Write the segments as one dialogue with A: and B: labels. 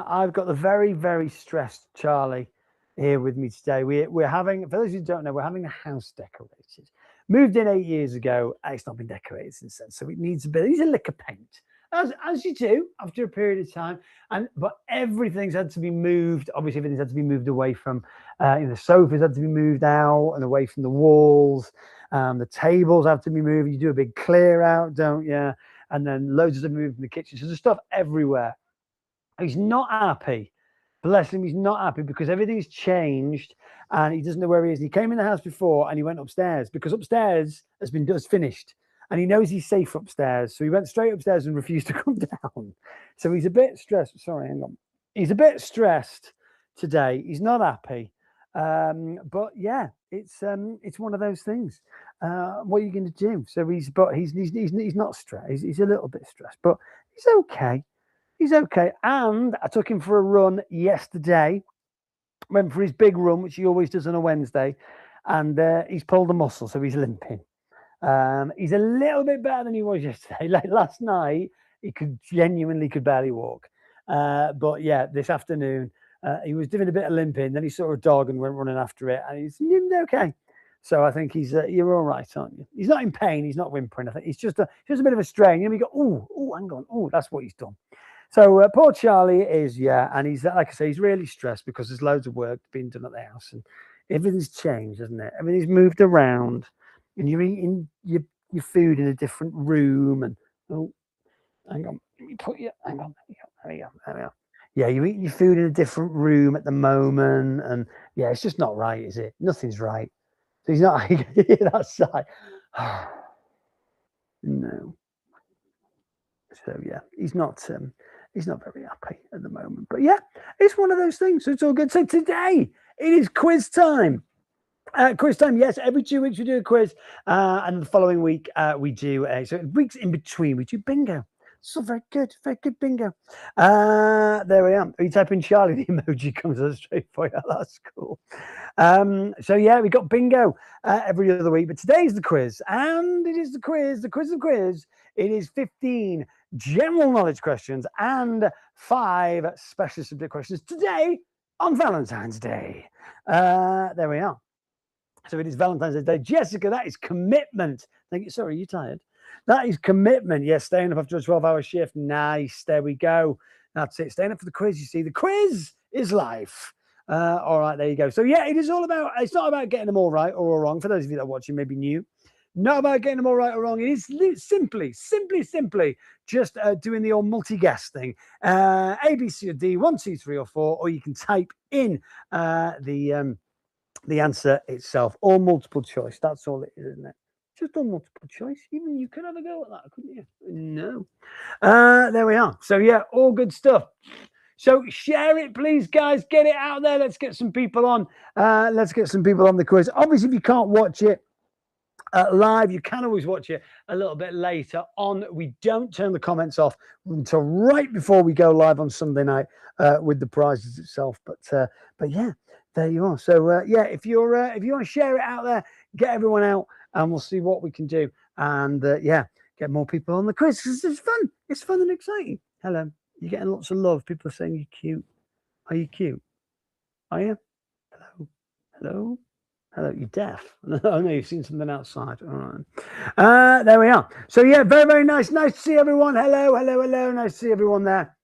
A: I've got the very, very stressed Charlie here with me today. We're having, for those who don't know, we're having the house decorated. Moved in 8 years ago, and it's not been decorated since then. So it needs a bit, it needs a lick of paint, as you do after a period of time. But everything's had to be moved. Obviously, everything's had to be moved away from, the sofas had to be moved out and away from the walls. The tables have to be moved. You do a big clear out, don't you? And then loads of moved in the kitchen. So there's stuff everywhere. He's not happy. Bless him, he's not happy because everything's changed and he doesn't know where he is. He came in the house before and he went upstairs because upstairs has finished and he knows he's safe upstairs. So he went straight upstairs and refused to come down. So he's a bit stressed. Sorry, hang on. He's a bit stressed today. He's not happy. But yeah, it's one of those things. What are you going to do? So he's not stressed. He's a little bit stressed, but he's okay. He's okay. And I took him for a run yesterday. Went for his big run, which he always does on a Wednesday. And he's pulled a muscle, so he's limping. He's a little bit better than he was yesterday. Like last night, he could barely walk. But yeah, this afternoon, he was doing a bit of limping. Then he saw a dog and went running after it. And he's okay. So I think you're all right, aren't you? He's not in pain. He's not whimpering. I think he's just a bit of a strain. You know, we go, oh, hang on. Oh, that's what he's done. So poor Charlie is, and he's, like I say, he's really stressed because there's loads of work being done at the house and everything's changed, hasn't it? Everything's moved around and you're eating your food in a different room and, oh, hang on, let me put you, hang on, there we go. Yeah, you're eating your food in a different room at the moment and, yeah, it's just not right, is it? Nothing's right. So he's not, that side. No. So, yeah, he's not very happy at the moment. But yeah, it's one of those things. So it's all good. So today it is quiz time. Quiz time, yes. Every 2 weeks we do a quiz. And the following week we do, so weeks in between, we do bingo. So very good bingo. There we are. You type in Charlie, the emoji comes up straight for you. That's cool. So yeah, we got bingo every other week. But today's the quiz. And it is the quiz. It is 15 general knowledge questions and 5 special subject questions today on Valentine's Day. There we are. So it is Valentine's Day. Jessica, that is commitment. Thank you. Sorry, are you tired? That is commitment. Yes, staying up after a 12-hour shift. Nice. There we go. That's it. Staying up for the quiz. You see, the quiz is life. All right, there you go. So yeah, it's not about getting them all right or all wrong. For those of you that are watching, maybe new. Not about getting them all right or wrong. It is simply just doing the old multi-guess thing. A, B, C, or D, 1, 2, 3, or 4, or you can type in the answer itself, or multiple choice. That's all it is, isn't it? Just on multiple choice. Even you could have a go at that, couldn't you? No. There we are. So yeah, all good stuff. So share it, please, guys. Get it out there. Let's get some people on. Let's get some people on the quiz. Obviously, if you can't watch it live, you can always watch it a little bit later on. We don't turn the comments off until right before we go live on Sunday night with the prizes itself. But yeah, there you are. So yeah, if you want to share it out there, get everyone out, and we'll see what we can do. And yeah, get more people on the quiz because it's fun. It's fun and exciting. Hello, you're getting lots of love. People are saying you're cute. Are you cute? Are you? Hello. Hello, you're deaf. Oh, no, you've seen something outside. All right. There we are. So, yeah, very, very nice. Nice to see everyone. Hello. Nice to see everyone there.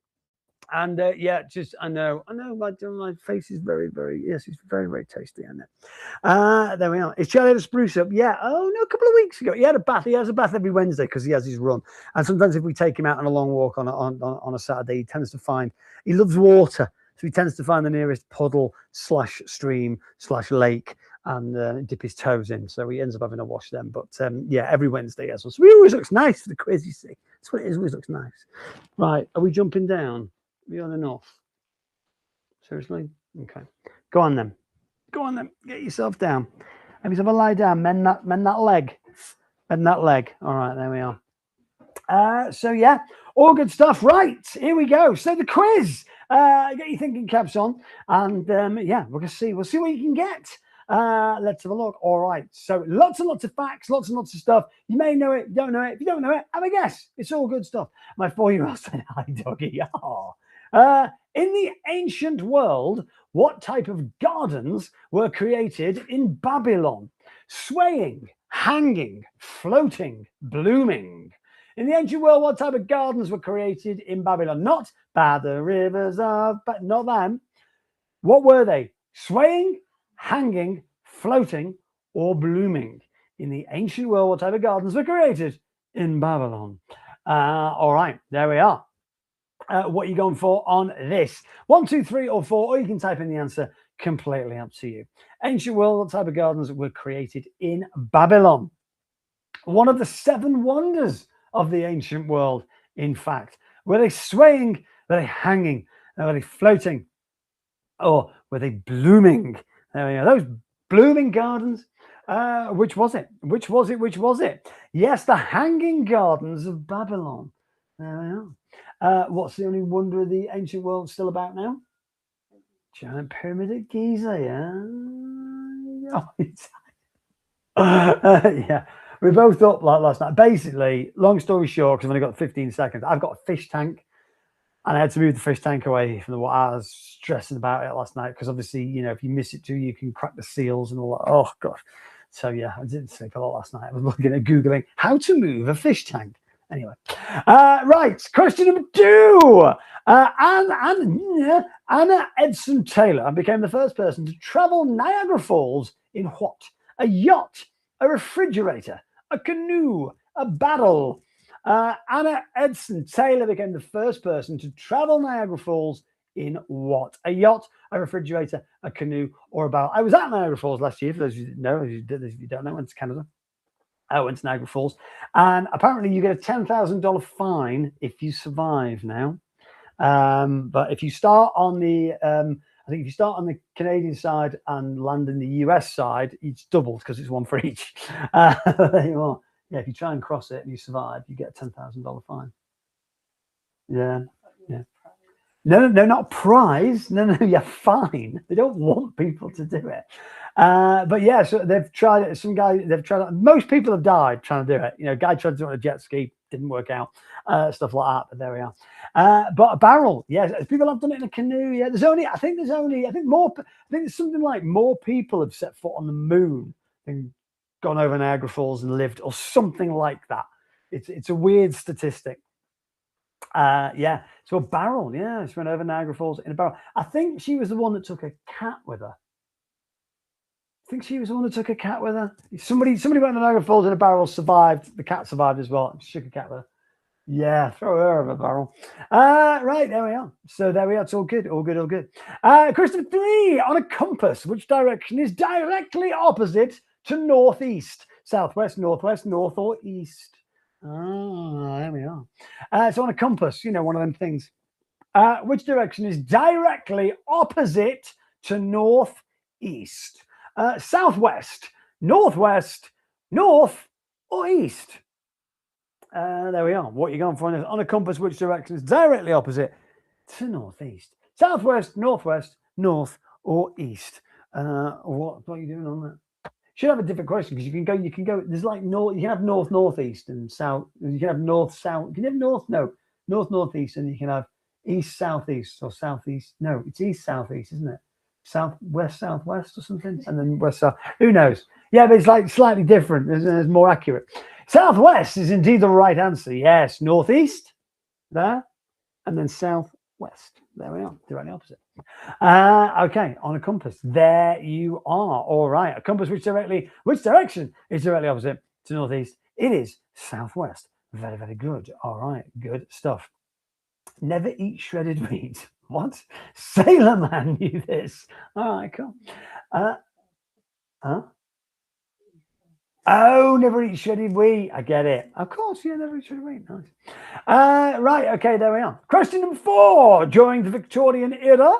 A: And, yeah, I know my face is very, very, yes, it's very, very tasty, isn't it? There we are. Is Charlie had a spruce up? Yeah. Oh, no, a couple of weeks ago. He had a bath. He has a bath every Wednesday because he has his run. And sometimes if we take him out on a long walk on a Saturday, he loves water. So he tends to find the nearest puddle / stream / lake and dip his toes in. So he ends up having a wash then. But yeah, every Wednesday as well. So it always looks nice for the quiz, you see. That's what it is. It always looks nice. Right. Are we jumping down? Are we on and off? Seriously? Okay. Go on then. Get yourself down. Have yourself a lie down. Mend that leg. Mend that leg. All right, there we are. So yeah, all good stuff. Right, here we go. So the quiz. Get your thinking caps on, and yeah, we'll see what you can get. Let's have a look. All right, so lots and lots of facts, lots and lots of stuff. You may know it, don't know it. If you don't know it, have a guess. It's all good stuff. My 4-year-old said, "Hi, doggy." Oh. In the ancient world, what type of gardens were created in Babylon? Swaying, hanging, floating, blooming. In the ancient world, what type of gardens were created in Babylon? Not by the rivers of, but not them. What were they? Swaying, hanging, floating, or blooming? In the ancient world, what type of gardens were created in Babylon? All right, there we are. What are you going for on this? 1, 2, 3, or 4, or you can type in the answer. Completely up to you. Ancient world, what type of gardens were created in Babylon? One of the 7 wonders of the ancient world, in fact. Were they swaying? Were they hanging? Were they floating? Or were they blooming? There we go. Those blooming gardens. Which was it? Which was it? Which was it? Yes, the Hanging Gardens of Babylon. There we are. What's the only wonder of the ancient world still about now? Giant Pyramid at Giza, yeah. Yeah, we both up like last night. Basically, long story short, because I've only got 15 seconds, I've got a fish tank, and I had to move the fish tank away from the water. I was stressing about it last night because obviously, you know, if you miss it too, you can crack the seals and all that. Oh, God. So, yeah, I didn't sleep a lot last night. I was looking at Googling how to move a fish tank. Anyway, right, question number 2. Anna Edson Taylor became the first person to travel Niagara Falls in what? A yacht, a refrigerator, a canoe, a barrel. Anna Edson Taylor became the first person to travel Niagara Falls in what? A yacht, a refrigerator, a canoe, or a barrel. I was at Niagara Falls last year, for those of you that know, if you don't know, I went to Canada. I went to Niagara Falls, and apparently you get a $10,000 fine if you survive now. But if you start on the, I think if you start on the Canadian side and land in the US side, it's doubled because it's one for each. There you are. Yeah, if you try and cross it and you survive, you get a $10,000 fine. Yeah, yeah. No, not prize. No, you're fine. They don't want people to do it. But yeah, so they've tried it. Some guy, they've tried it. Most people have died trying to do it. You know, guy tried to do it on a jet ski, didn't work out. Stuff like that. But there we are. But a barrel, yeah. People have done it in a canoe. Yeah, I think there's something like more people have set foot on the moon than gone over Niagara Falls and lived, or something like that. It's a weird statistic. Yeah, so a barrel. Yeah, she went over Niagara Falls in a barrel. I think she was the one that took a cat with her. Somebody went to Niagara Falls in a barrel, survived. The cat survived as well. Shook a cat with her. Yeah, throw her over a barrel. Right, there we are. So there we are. It's all good. Question 3. On a compass, which direction is directly opposite to northeast? Southwest, northwest, north, or east? There we are. So on a compass, you know, one of them things. Which direction is directly opposite to northeast? Southwest, northwest, north, or east? There we are. What are you going for on a compass? Which direction is directly opposite to northeast? Southwest, northwest, north, or east? What are you doing on that? Should have a different question because you can go. There's like north. You can have north, northeast, and south. You can have north, south. Can you have north? No, north, northeast, and you can have east, southeast, or southeast. No, it's east, southeast, isn't it? Southwest, southwest, or something, and then west, south. Who knows? Yeah, but it's like slightly different. It's more accurate. Southwest is indeed the right answer. Yes, northeast there, and then southwest. There we are. Directly opposite. Okay, on a compass. There you are. All right. A compass which direction is directly opposite to northeast? It is southwest. Very, very good. All right. Good stuff. Never eat shredded wheat. What? Sailor Man knew this. All right, cool. Oh, never eat shredded wheat. I get it. Of course, yeah, never eat shredded wheat. Nice. Right, okay, there we are. Question number 4. During the Victorian era,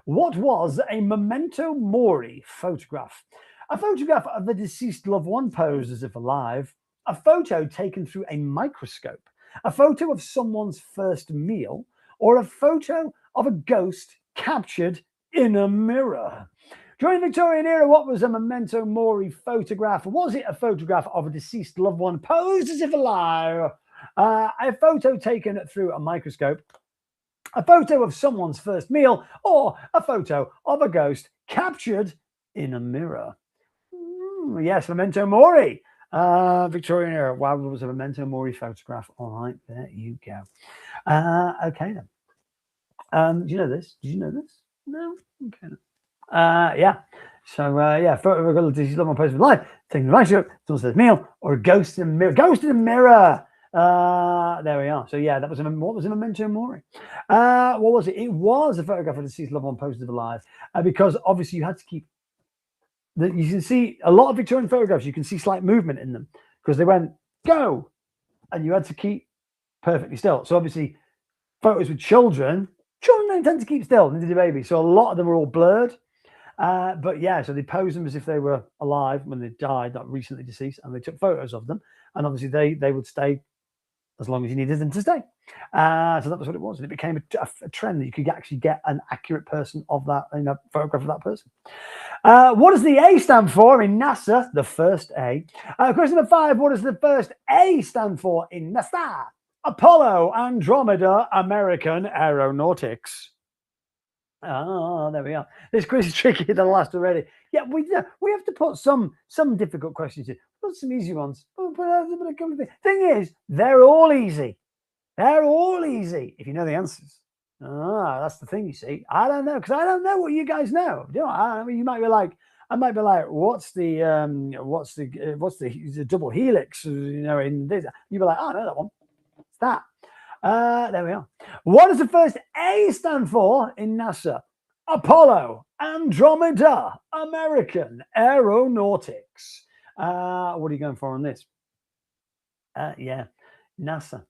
A: what was a memento mori photograph? A photograph of the deceased loved one posed as if alive, a photo taken through a microscope, a photo of someone's first meal, or a photo of a ghost captured in a mirror. During the Victorian era, what was a memento mori photograph? Was it a photograph of a deceased loved one posed as if alive? A photo taken through a microscope, A photo of someone's first meal, or a photo of a ghost captured in a mirror. Yes, Memento Mori. Victorian era. Wow, there was a Memento Mori photograph. All right, there you go. Okay then. Do you know this? Did you know this? No? Okay. Yeah. So yeah, photo of a deceased loved one posted live, taking the right shot, someone says meal, or a ghost in a mirror. Ghost in a mirror. There we are. So yeah, that was what was a Memento Mori? What was it? It was a photograph of a deceased loved one posted alive, because obviously you had to keep. You can see a lot of Victorian photographs. You can see slight movement in them because they went go, and you had to keep perfectly still. So obviously, photos with children don't tend to keep still, neither do babies. So a lot of them were all blurred. But yeah, so they posed them as if they were alive when they died, not recently deceased, and they took photos of them. And obviously, they would stay as long as you needed them to stay. So that was what it was. And it became a trend that you could actually get an accurate person of that, photograph of that person. What does the A stand for in NASA? The first A. Question number 5. What does the first A stand for in NASA? Apollo, Andromeda, American Aeronautics. Oh, there we are. This quiz is trickier than the last already. Yeah, we have to put some difficult questions in. Put some easy ones. Thing is, they're all easy. They're all easy if you know the answers. That's the thing, you see. I don't know, because I don't know what you guys know. I mean, you might be like, I might be like, what's the double helix? In this, you'd be like, oh, I know that one. It's that. There we are. What does the first A stand for in NASA? Apollo, Andromeda, American Aeronautics. What are you going for on this? Yeah, NASA.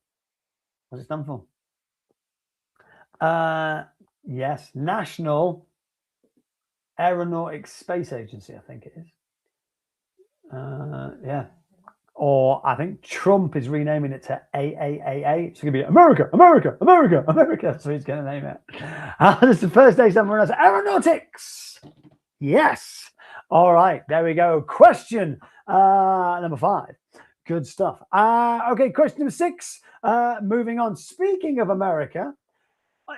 A: What does it stand for? Yes, National Aeronautics Space Agency, I think it is. Yeah. Or I think Trump is renaming it to AAAA. It's going to be America, America, America, America. That's what he's going to name it. This is the first day someone else. Aeronautics. Yes. All right. There we go. Question number 5. Good stuff. Okay. Question number 6. Moving on. Speaking of America,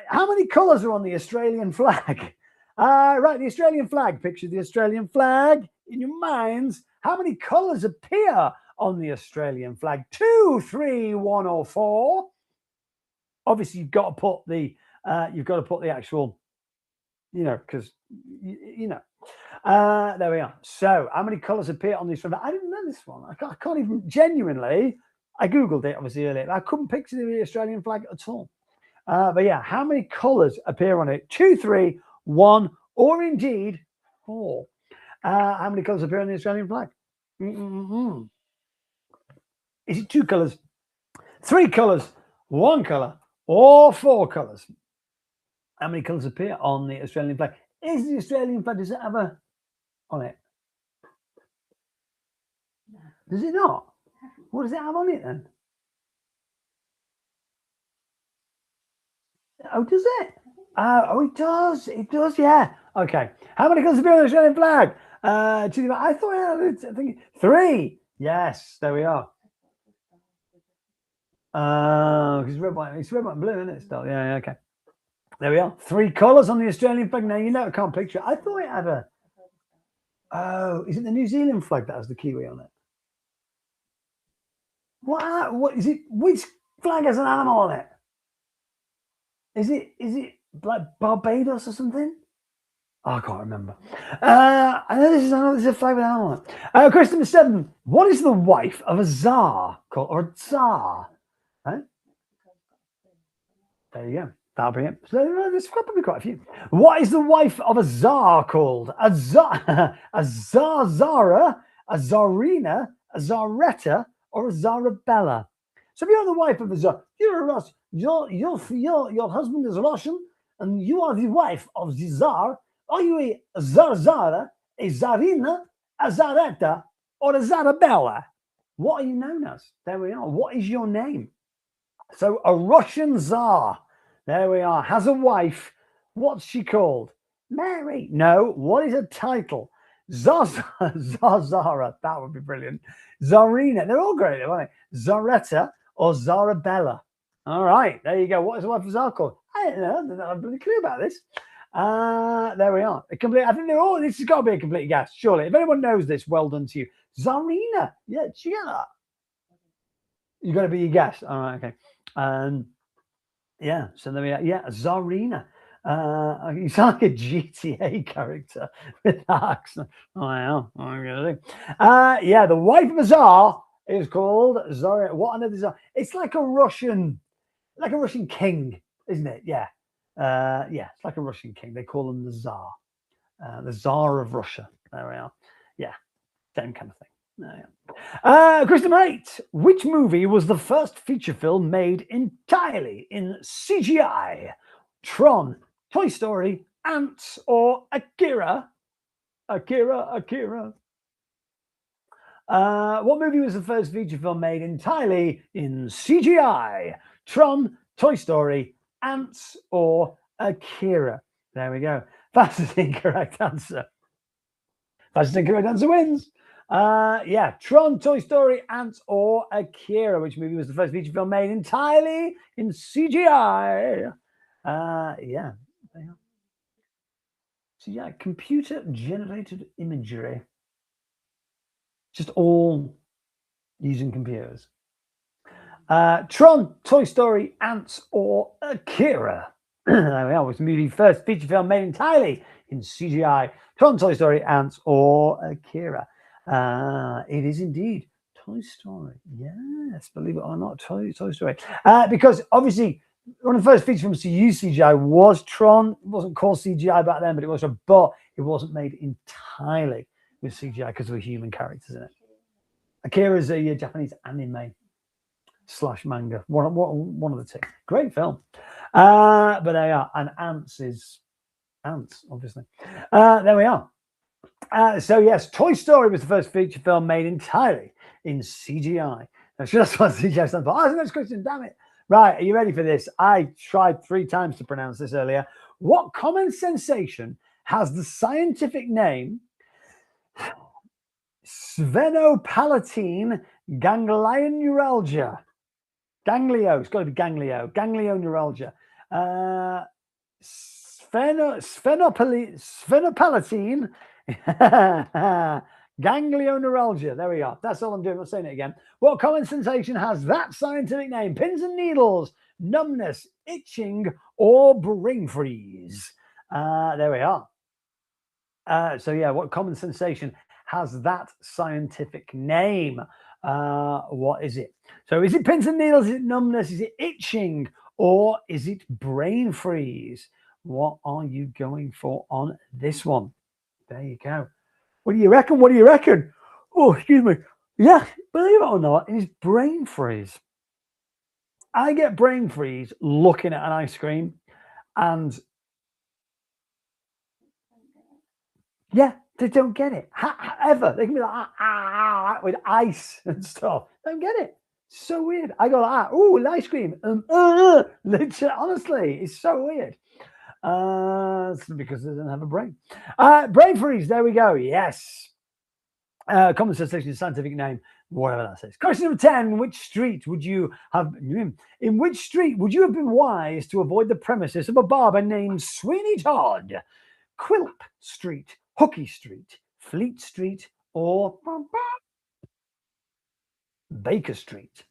A: how many colours are on the Australian flag? Right. The Australian flag. Picture the Australian flag in your minds. How many colours appear on the Australian flag? 2, 3, 1, or 4. Obviously, you've got to put the actual, because there we are. So, how many colours appear on the Australian flag? I didn't know this one. I can't even genuinely. I googled it obviously earlier. I couldn't picture the Australian flag at all. But yeah, how many colours appear on it? 2, 3, 1, or indeed 4. How many colours appear on the Australian flag? Is it 2 colours, 3 colours, 1 colour, or 4 colours? How many colours appear on the Australian flag? Is the Australian flag, does it have a on it? No. Does it not? What does it have on it then? Oh, does it? Oh, it does. It does, yeah. Okay. How many colours appear on the Australian flag? I thought I think 3. Yes, there we are. Because it's red, white, and blue, isn't it? Still, yeah, okay. There we are. 3 colours on the Australian flag. Now I can't picture it. I thought it had a. Oh, is it the New Zealand flag that has the kiwi on it? What is it? Which flag has an animal on it? Is it like Barbados or something? Oh, I can't remember. I know this is a flag with an animal on it. Question number 7. What is the wife of a czar called, or a tsar? Right? There you go. That'll bring it. So there's probably quite a few. What is the wife of a czar called? A czar, a Zarzara, a Tsarina, a Tsaretta, or a Zarabella? So if you're the wife of a czar, you're a Russian. Your husband is Russian, and you are the wife of the czar. Are you a Zarzara, a Tsarina, a Zaretta, or a Zarabella? What are you known as? There we are. What is your name? So a Russian czar, there we are, has a wife. What's she called? Mary. No, what is her title? Zarzara. That would be brilliant. Tsarina. They're all great, aren't they? Zaretta or Zarabella. All right, there you go. What is the wife of czar called? I don't know. I don't have a clue about this. There we are. I think they're all. This has got to be a complete guess, surely. If anyone knows this, well done to you. Tsarina. Yeah, did you get that? You got to be your guess. All right, okay. Yeah. So there we are. Yeah, Tsarina. You sound like a GTA character with that accent. Oh, yeah. What am I gonna do? Yeah, the wife of a Tsar is called Tsarina. What another Tsar? It's like a Russian king, isn't it? Yeah. Yeah, it's like a Russian king. They call him the Tsar of Russia. There we are. Yeah, same kind of thing. There we are. Question number 8. Which movie was the first feature film made entirely in CGI? Tron, Toy Story, Ants, or Akira? Akira. What movie was the first feature film made entirely in CGI? Tron, Toy Story, Ants, or Akira? There we go. Fastest incorrect answer. Fastest incorrect answer wins. Yeah, Tron, Toy Story, Ants, or Akira. Which movie was the first feature film made entirely in CGI? Yeah. CGI, computer generated imagery. Just all using computers. Tron, Toy Story, Ants, or Akira? There we are. Was the movie first feature film made entirely in CGI? Tron, Toy Story, Ants, or Akira? It is indeed Toy Story. Yes, believe it or not, Toy Story. Because obviously, one of the first feature films to use CGI was Tron. It wasn't called CGI back then, but it wasn't made entirely with CGI because there were human characters in it. Akira is a Japanese anime / manga. One of the two. Great film. But they are. And Ants is Ants, obviously. There we are. So yes, Toy Story was the first feature film made entirely in CGI. Now, sure, that's what CGI stands for. Oh, that's the next question, damn it. Right, are you ready for this? I tried 3 times to pronounce this earlier. What common sensation has the scientific name sphenopalatine ganglioneuralgia? Ganglio, it's got to be ganglio. Ganglioneuralgia. Sphenopalatine ganglioneuralgia. There we are. That's all I'm doing. I'm saying it again. What common sensation has that scientific name? Pins and needles, numbness, itching, or brain freeze? There we are. So yeah, what common sensation has that scientific name? What is it? So is it pins and needles? Is it numbness? Is it itching? Or is it brain freeze? What are you going for on this one? There you go. What do you reckon? What do you reckon? Oh, excuse me. Yeah, believe it or not, it is brain freeze. I get brain freeze looking at an ice cream, and yeah, they don't get it. Ever. They can be like, with ice and stuff. Don't get it. So weird. I go like, oh, ice cream. Literally, honestly, it's so weird. Because they don't have a brain. Brain freeze. There we go. Yes. Common sensation, scientific name, whatever that says. Question number 10. Which street would you have in which street would you have been wise to avoid the premises of a barber named Sweeney Todd? Quilp Street, Hookey Street, Fleet Street, or Baker Street?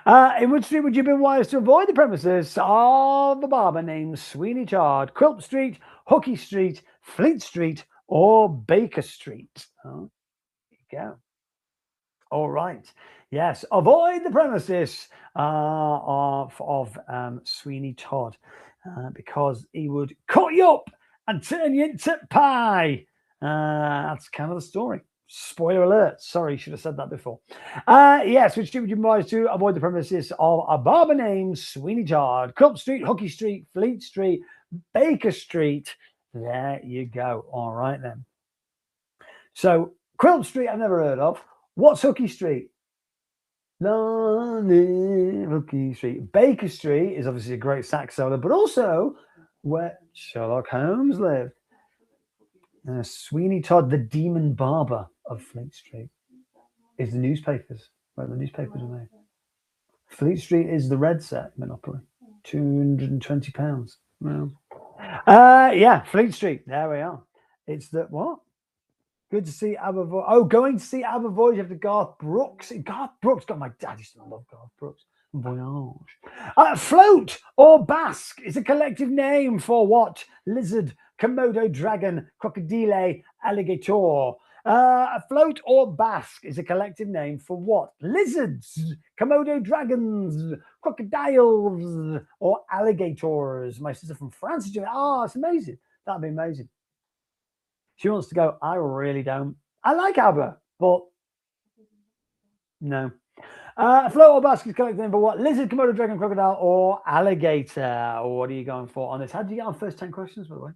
A: In which street would you have been wise to avoid the premises of a barber named Sweeney Todd? Quilp Street, Hookey Street, Fleet Street, or Baker Street? Oh, there you go. All right. Yes, avoid the premises of Sweeney Todd because he would cut you up and turn you into pie. That's kind of the story. Spoiler alert. Sorry, should have said that before. Yes, which street would you advise to avoid the premises of a barber named Sweeney Todd? Quilp Street, Hookey Street, Fleet Street, Baker Street. There you go. All right, then. So, Quilp Street, I've never heard of. What's Hookey Street? Hookey Street. Baker Street is obviously a great sax solo, but also where Sherlock Holmes lived. Sweeney Todd, the demon barber of Fleet Street, is the newspapers, where the newspapers are made. Fleet Street is the red set Monopoly, £220. Well, yeah, Fleet Street. There we are. It's the what? Good to see Abba. Oh, going to see Abba Voyage after Garth Brooks. Garth Brooks. God, my dad used to love Garth Brooks. Voyage. Float or basque is a collective name for what? Lizard, Komodo dragon, crocodile, alligator. A float or basque is a collective name for what? Lizards, Komodo dragons, crocodiles, or alligators. My sister from France is doing it. Oh, it's amazing. That'd be amazing. She wants to go. I really don't. I like ABBA, but no. Float or basque is collective name for what? Lizard, Komodo dragon, crocodile, or alligator. What are you going for on this? How did you get on first 10 questions, by the way?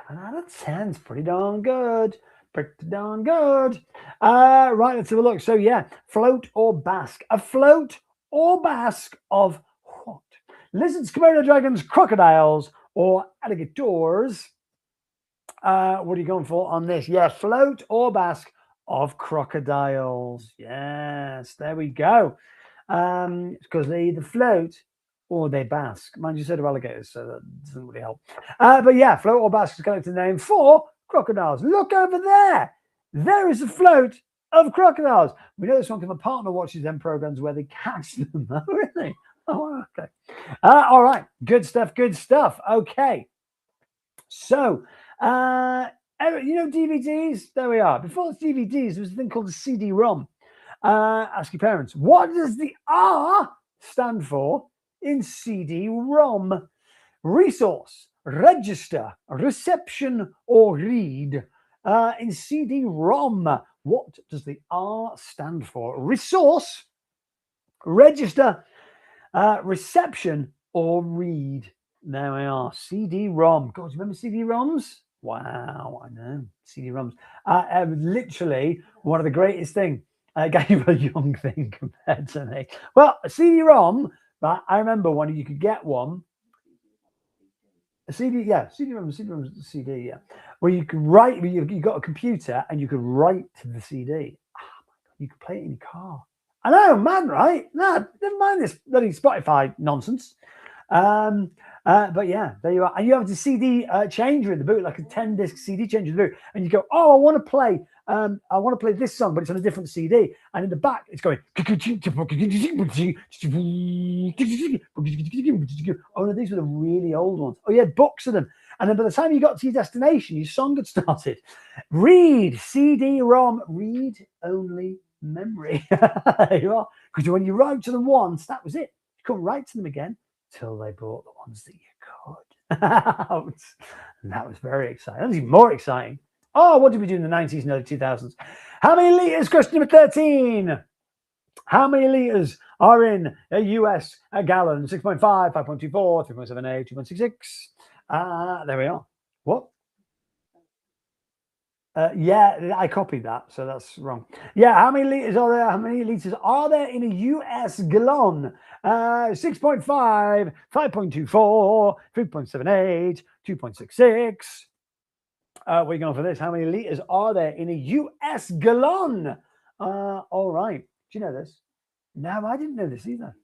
A: 7 out of 10 is pretty darn good. Pretty darn good. Right, let's have a look. So, yeah, float or basque. A float or basque of what? Lizards, Komodo dragons, crocodiles, or alligators. What are you going for on this? Yeah, float or basque of crocodiles. Yes, there we go. Because they either float or they bask. Mind you, said of alligators, so that doesn't really help. But yeah, float or basque is collective name for crocodiles. Look over there. There is a float of crocodiles. We know this one because my partner watches them programs where they catch them. Really? Oh, okay. All right. Good stuff. Good stuff. Okay. So, you know DVDs? There we are. Before it's DVDs, there was a thing called the CD-ROM. Ask your parents, what does the R stand for in CD-ROM? Resource, register, reception, or read. In CD-ROM, what does the R stand for? Resource, register, reception, or read. There we are. CD-ROM. God, do you remember CD-ROMs? Wow, I know. CD-ROMs. Literally one of the greatest things. Gave a young thing compared to me. Well, a CD-ROM, but I remember when you could get one. A CD, yeah, CD-ROM, CD, yeah. Where you could write, you got a computer and you could write to the CD. Oh my God, you could play it in your car. I know, man, right? No, never mind this bloody Spotify nonsense. But yeah, there you are. And you have the CD changer in the boot, like a 10-disc CD changer in the boot. And you go, oh, I want to play this song, but it's on a different CD. And in the back, it's going. Oh no, these were the really old ones. Oh, you had books of them. And then by the time you got to your destination, your song had started. Read, CD-ROM, read only memory. There you are. Because when you wrote to them once, that was it. You couldn't write to them again till they brought the ones that you could out. And that was very exciting. That was even more exciting. Oh, what did we do in the 90s and early 2000s? How many litres? Question number 13. How many litres are in a US gallon? 6.5, 5.24, 3.78, 2.66. There we are. What? Yeah, I copied that, so that's wrong. Yeah, how many litres are there? How many litres are there in a US gallon? 6.5, 5.24, 3.78, 2.66. We're going for this. How many litres are there in a US gallon? All right. Do you know this? No, I didn't know this either.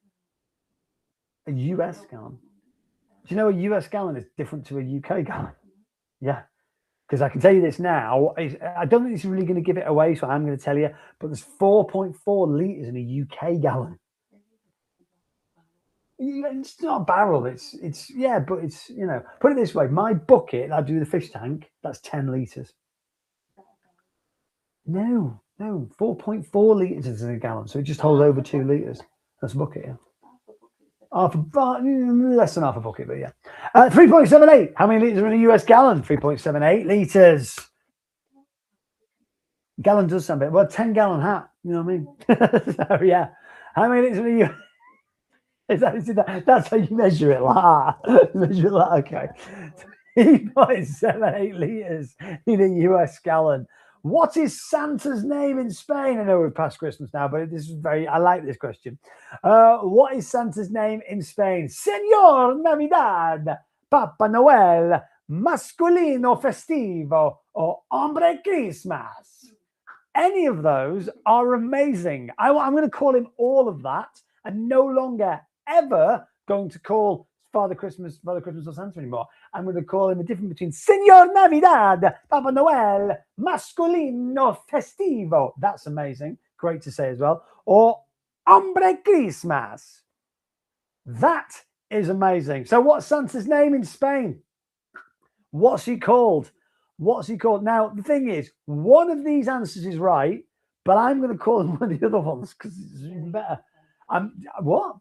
A: A US gallon. Do you know a US gallon is different to a UK gallon? Yeah. Because I can tell you this now. I don't think this is really going to give it away, so I'm going to tell you. But there's 4.4 litres in a UK gallon. It's not a barrel. It's yeah, but it's, you know, put it this way. My bucket, I do the fish tank. That's 10 litres. No, 4.4 litres is in a gallon. So it just holds over 2 litres. That's a bucket, yeah. Less than half a bucket, but yeah. 3.78. How many litres are in a US gallon? 3.78 litres. Gallon does sound a bit. Well, 10-gallon hat. You know what I mean? So yeah. How many litres in a US? That's how you measure it. Measure it like, okay. 3.78 litres in a US gallon. What is Santa's name in Spain? I know we're past Christmas now, but this is I like this question. What is Santa's name in Spain? Señor Navidad, Papa Noel, Masculino Festivo, or Hombre Christmas. Any of those are amazing. I'm going to call him all of that and no longer ever going to call Father Christmas or Santa anymore. I'm going to call him a difference between Señor Navidad, Papa Noel, Masculino Festivo. That's amazing. Great to say as well. Or Hombre Christmas. That is amazing. So what's Santa's name in Spain? What's he called? What's he called? Now, the thing is, one of these answers is right, but I'm going to call him one of the other ones because it's even better. What?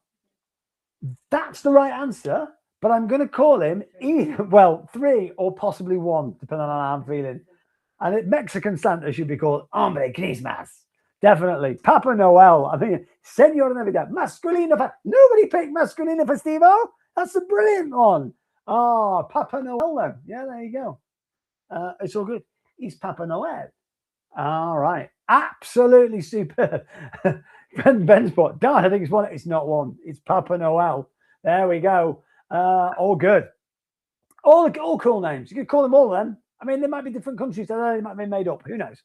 A: That's the right answer, but I'm going to call him either, 3 or possibly 1, depending on how I'm feeling. And Mexican Santa should be called Hombre Christmas. Definitely. Papa Noel. I think Señor Navidad. Masculino. Nobody picked Masculino Festivo. That's a brilliant one. Oh, Papa Noel then. Yeah, there you go. It's all good. He's Papa Noel. All right. Absolutely superb. Ben's put, Dad, I think it's 1. It's not 1. It's Papa Noel. There we go. All good. All cool names. You could call them all then. I mean, there might be different countries. They might be made up. Who knows?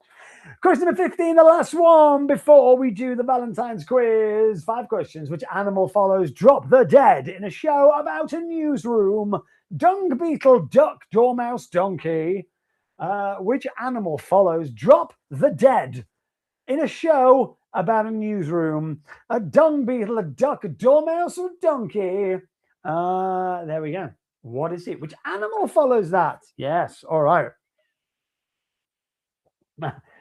A: Question number 15, the last one before we do the Valentine's quiz. 5 questions. Which animal follows Drop the Dead in a show about a newsroom? Dung beetle, duck, dormouse, donkey. Which animal follows Drop the Dead in a show about a newsroom? A dung beetle, a duck, a dormouse, or a donkey? There we go. What is it? Which animal follows that? Yes. All right.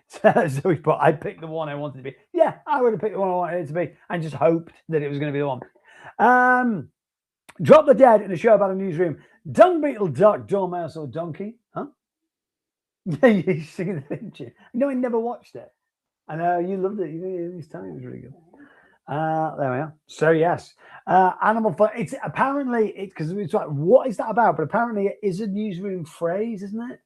A: So we put, I picked the one I wanted to be. Yeah, I would have picked the one I wanted it to be and just hoped that it was going to be the one. Drop the Dead in a show about a newsroom. Dung beetle, duck, dormouse, or donkey? Huh? Yeah, you singing the theme tune. No, I never watched it. I know you loved it. You was telling me it was really good. There we are. So yes, animal fun. It's apparently because it's like, what is that about? But apparently it is a newsroom phrase, isn't it?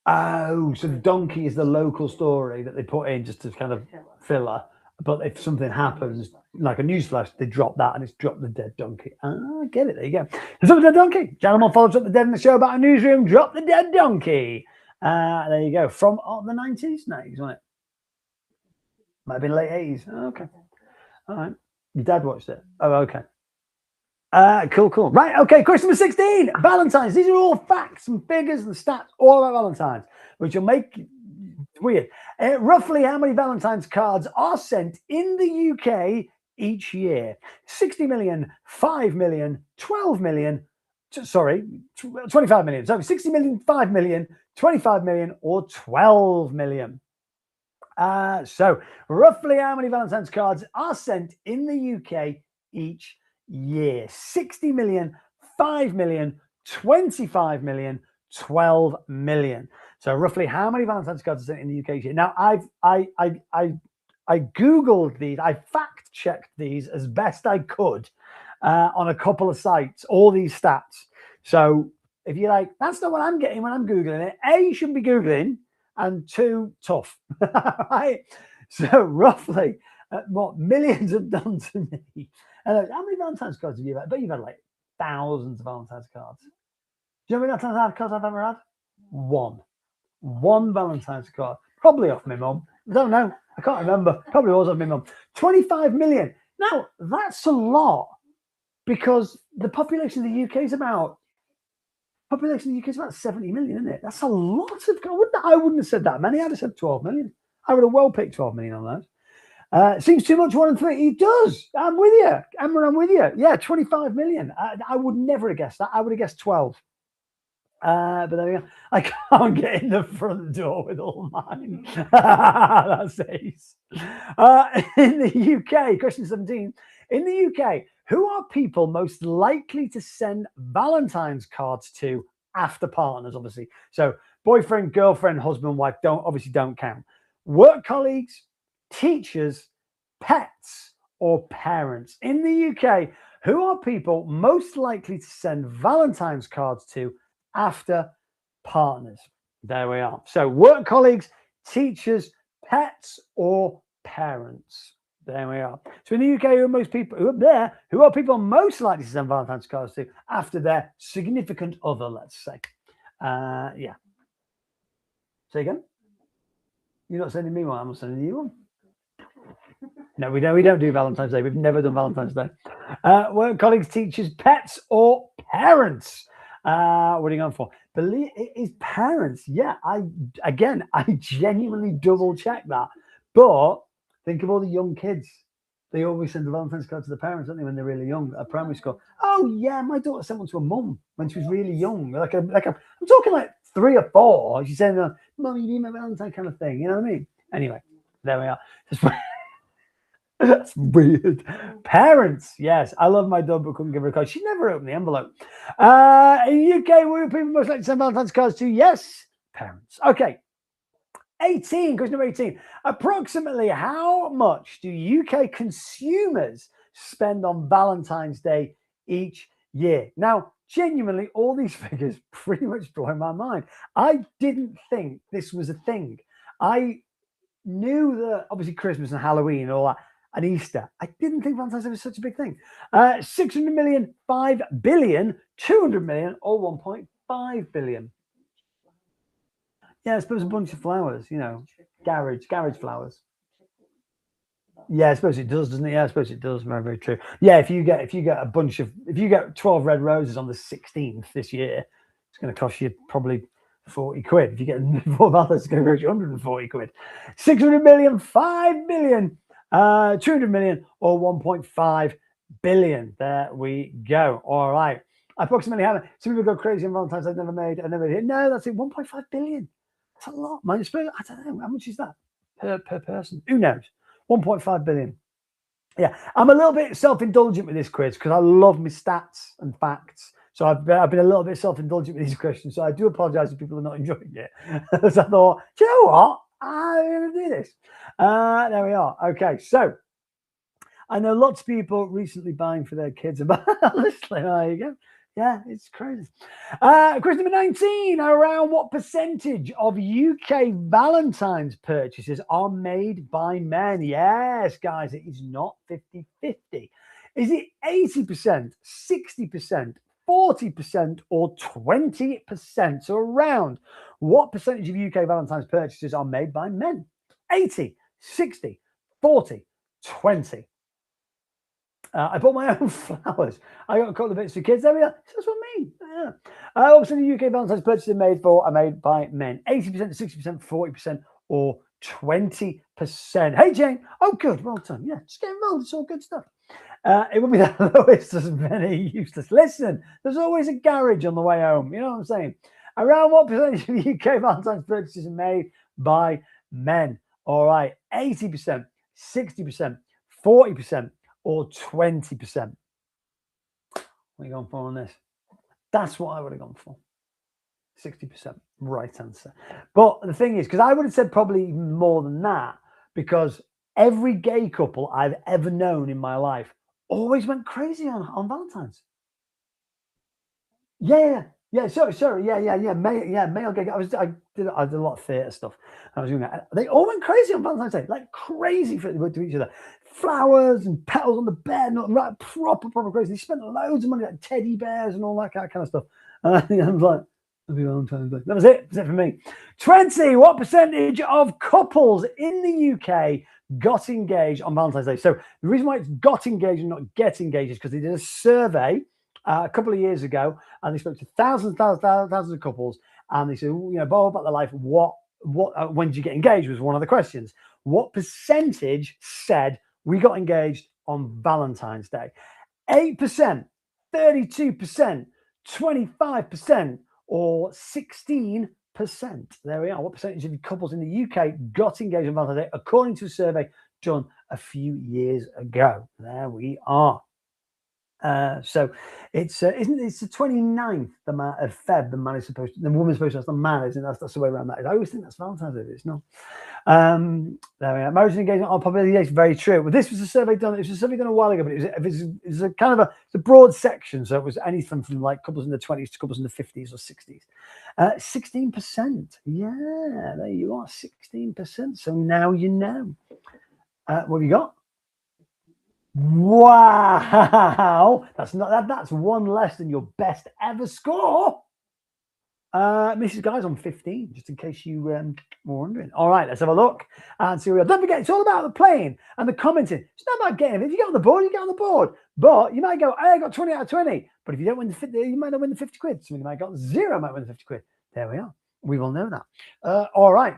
A: Oh, so the donkey is the local story that they put in just to kind of filler. But if something happens, like a newsflash, they drop that and it's Drop the Dead Donkey. I get it. There you go. Drop the Dead Donkey. Animal follows Up the Dead in the show about a newsroom. Drop the Dead Donkey. There you go. From the 90s? No, wasn't it? Might have been late 80s. Oh, okay. All right. Your dad watched it. Oh, okay. Cool. Right. Okay. Question number 16. Valentine's. These are all facts and figures and stats all about Valentine's, which will make weird. Roughly how many Valentine's cards are sent in the UK each year? 60 million, 5 million, 12 million, 25 million. So 60 million, 5 million, 25 million, or 12 million. So roughly how many Valentine's cards are sent in the UK each year? 60 million, 5 million, 25 million, 12 million. So roughly how many Valentine's cards are sent in the UK each year? Now I Googled these, I fact checked these as best I could on a couple of sites, all these stats. So if you're like, that's not what I'm getting when I'm Googling it, A, you shouldn't be Googling, and 2, tough. Right? So roughly what millions have done to me. And how many Valentine's cards have you had? I bet you've had like thousands of Valentine's cards. Do you know how many Valentine's cards I've ever had? One Valentine's card. Probably off my mum. I don't know. I can't remember. Probably was off my mum. 25 million. Now, that's a lot because the population of the UK is about 70 million, isn't it? That's a lot of. I wouldn't have said that many. I'd have said 12 million. I would have well picked 12 million on that. Seems too much, 1 and 3. It does. I'm with you. I'm with you. Yeah, 25 million. I would never have guessed that. I would have guessed 12. But there we go. I can't get in the front door with all mine. That's ace. In the UK, question 17. In the UK, who are people most likely to send Valentine's cards to after partners, obviously? So boyfriend, girlfriend, husband, wife don't count. Work colleagues, teachers, pets, or parents. In the UK, who are people most likely to send Valentine's cards to after partners? There we are. So work colleagues, teachers, pets, or parents. There we are. So in the UK, who are people most likely to send Valentine's cards to after their significant other, let's say. Yeah. Say again? You're not sending me one, I'm not sending you one. No, we don't do Valentine's Day. We've never done Valentine's Day. Work colleagues, teachers, pets, or parents? What are you going for? Believe it is parents. Yeah, I genuinely double check that. But think of all the young kids. They always send a Valentine's card to the parents, don't they, when they're really young at primary school? Oh yeah, my daughter sent one to her mum when she was really young. I'm talking like 3 or 4. She's saying, "Mum, you need my Valentine," kind of thing. You know what I mean? Anyway, there we are. That's weird. Parents, yes. I love my dog, but couldn't give her a card. She never opened the envelope. In UK, where people most like to send Valentine's cards to? Yes, parents. Okay. 18, question number 18. Approximately how much do UK consumers spend on Valentine's Day each year? Now, genuinely, all these figures pretty much blow my mind. I didn't think this was a thing. I knew that obviously Christmas and Halloween and all that, and Easter. I didn't think Valentine's Day was such a big thing. 600 million, 5 billion, 200 million, or 1.5 billion. Yeah, I suppose a bunch of flowers, garage flowers. Yeah, I suppose it does, doesn't it? Yeah, I suppose it does. Very, very true. Yeah, if you get if you get 12 red roses on the 16th this year, it's going to cost you probably 40 quid. If you get 4 Valentine's, it's going to cost you 140 quid. 600 million, 5 billion, 200 million, or 1.5 billion. There we go. All right. Approximately how many? Some people go crazy on Valentine's. I never hit. No, that's it. 1.5 billion. That's a lot, man. I don't know. How much is that per person? Who knows? 1.5 billion. Yeah, I'm a little bit self-indulgent with this quiz because I love my stats and facts. So I've been a little bit self-indulgent with these questions. So I do apologize if people are not enjoying it. So I thought, do you know what? I'm going to do this. There we are. Okay, so I know lots of people recently buying for their kids. Honestly, there you go. Yeah, it's crazy. Question number 19. Around what percentage of UK Valentine's purchases are made by men? Yes, guys, it is not 50-50. Is it 80%, 60%, 40%, or 20%? So around what percentage of UK Valentine's purchases are made by men? 80, 60, 40, 20. I bought my own flowers. I got a couple of bits for kids. There we are. That's what I mean. Yeah. Obviously, the UK Valentine's purchases are made by men. 80%, 60%, 40%, or 20%. Hey, Jane. Oh, good. Well done. Yeah, just get involved. It's all good stuff. It would be the lowest as many useless. Listen, there's always a garage on the way home. You know what I'm saying? Around what percentage of UK Valentine's purchases are made by men? All right. 80%, 60%, 40%. Or 20%. What are you going for on this? That's what I would have gone for. 60%. Right answer. But the thing is, because I would have said probably even more than that, because every gay couple I've ever known in my life always went crazy on Valentine's. Yeah. Sorry. Yeah. Male gay. I did a lot of theatre stuff. I was doing that. They all went crazy on Valentine's Day, like crazy to each other. Flowers and petals on the bed, not right, proper crazy. They spent loads of money, like teddy bears and all that kind of stuff. And I was like, happy Valentine's Day. That was it. That's it for me. 20. What percentage of couples in the UK got engaged on Valentine's Day? So the reason why it's got engaged and not get engaged is because they did a survey a couple of years ago, and they spoke to thousands of couples, and they said, blah about their life. When did you get engaged? Was one of the questions. What percentage said we got engaged on Valentine's Day? 8%, 32%, 25%, or 16%. There we are. What percentage of couples in the UK got engaged on Valentine's Day, according to a survey done a few years ago? There we are. So it's the 29th of Feb. The woman's supposed to ask the man, isn't it? That's the way around that is. I always think that's Valentine's Day. It's not. There we are. Marriage and engagement on popularity is very true. Well, this was a survey done. It was a survey done a while ago, but it was a kind of a broad section. So it was anything from like couples in the 20s to couples in the 50s or 60s. 16%. Yeah, there you are. 16%. So now you know. What have you got? Wow, that's one less than your best ever score. Mrs. Guy's on 15, just in case you were wondering. All right, let's have a look and see where we are. Don't forget, it's all about the playing and the commenting. It's not about getting it. If you get on the board, you get on the board. But you might go, hey, I got 20 out of 20. But if you don't win the 50, you might not win the 50 quid. Somebody might got 0, might win the 50 quid. There we are. We will know that. All right.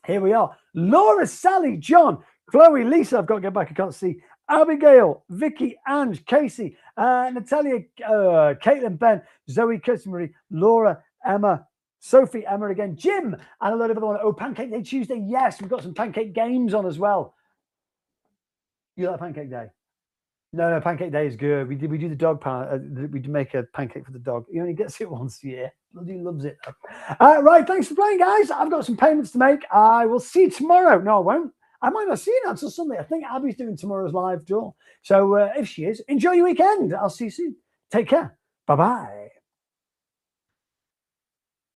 A: Here we are. Laura, Sally, John, Chloe, Lisa. I've got to get back. I can't see. Abigail, Vicky, Ange, Casey, Natalia, Caitlin, Ben, Zoe, Kirsten Marie, Laura, Emma, Sophie, Emma again, Jim, and a lot of other ones. Oh, Pancake Day Tuesday. Yes, we've got some pancake games on as well. You like Pancake Day? No, Pancake Day is good. We do the dog we do make a pancake for the dog. He only gets it once a year. Bloody loves it. Right, thanks for playing, guys. I've got some payments to make. I will see you tomorrow. No, I won't. I might not see you until Sunday. I think Abby's doing tomorrow's live draw. So if she is, enjoy your weekend. I'll see you soon. Take care. Bye-bye.